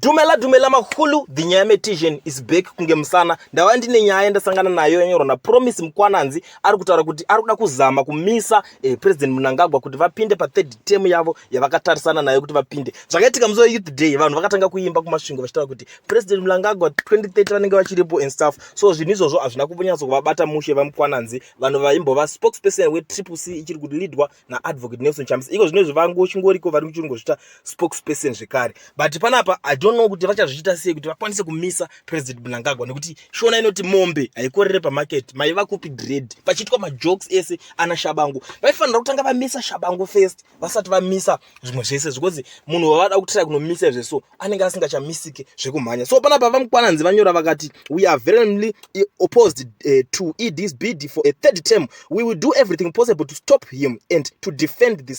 Dumela mahulu, the nyame tijen is back kungemsana. Ndawandi ne nyaya ndasangana nayo yenyorwa na Promise Mkwananzi ari kutaura kuti ari kuda kuzama kumisa President Mnangagwa kuti vapinde pa third term yavo yavakatarisana nayo kuti vapinde. Zvakaitika muzo youth day vanhu vakatanga kuimba kumasvingo vachitaura kuti President Mnangagwa 2030 vanenge vachiripo and stuff. So zvinhu izvozvo hazvina kumbonyatso kuvabata mushe vaMkwananzi. Vanhu vaimbova spokesperson wetriple C ichiri kudilidwa na advocate Nelson Chamisa. Iko zvinhu zvavangochingouriko vari kuchingozvita spokesperson zvekare. But panapa I don't know kuti vachazviita sei kuti vakwanise kumisa President Mnangagwa nekuti shona inoti mombe haikorere pamarket maiva kupi dread pachitwa majokes ese ana Shabangu vaifanira kutanga vamisa Shabangu first vasati vamisa zvimwe zvese because munhu wavada kutira kunomisa izveso anenge asingachamisike zvekumhanya. So panapa vaMkwananzi vanyora vakati we are vehemently opposed to ED's bid for a third term. We will do everything possible to stop him and to defend the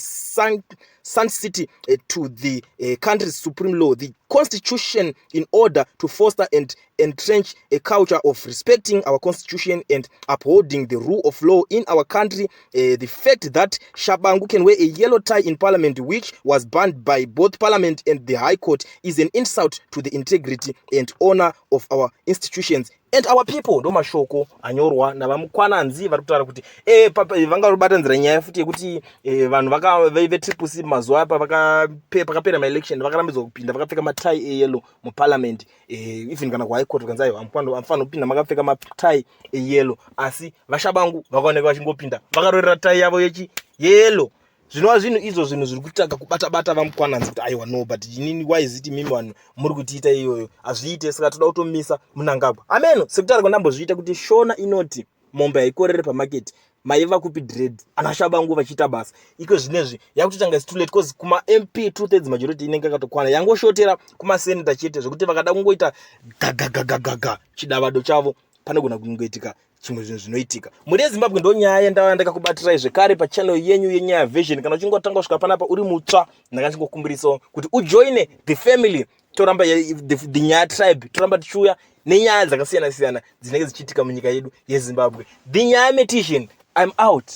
Sun City to the country's supreme law, the constitution, in order to foster and entrench a culture of respecting our constitution and upholding the rule of law in our country. The fact that Shabangu can wear a yellow tie in parliament, which was banned by both parliament and the high court, is an insult to the integrity and honor of our institutions and our people. Ndo mashoko anyorwa na vaMkwananzi vari kutaura kuti vangarobata nzira nyaya futi yekuti vanhu vaive triple C mazuva apa pakapera maelection vakarambidzwa kupinda vakapfeka matai eyellow muparliament. Even kana kuhigh court kanzi aiwa amfanira kupinda makapfeka matai eyellow, asi vaShabangu vakaoneka vachingopinda vakarorera tai yavo yellow. Zvinova zvinhu izvo zvinhu zviri kutanga kubata vaMkwananzi kuti aiwa no but inini why is it mimi vanhu muri kutiita iyoyo hazviite saka toda kutomisa Mnangagwa. Ameno sekutari kwandambozviita kuti shona inoti mombe haikorere pamarket maiva kupi dread ana Shabangu vachiita basa iko zvinezvi yakutotanga is too late because kuma MP 2/3 majority inenge yakatokwana yangoshotera kuma senator chete zvokuti vakada kungoita gaga chidavado chavo panogona kungoitika chimwe zvinhu zvinoitika. Muri Zimbabwe ndo nyaya ndava ndakakubatirai zvekare pachannel yenyu yenyaya vision. Kana uchingotanga kusvika panapa uri mutsva ndakachingokumbirisawo kuti ujoine the family toramba the nyaya tribe toramba tichiuya nenyaya dzakasiyana siyana dzinenge dzichiitika munyika yedu yeZimbabwe. The nyaya meditation, I'm out.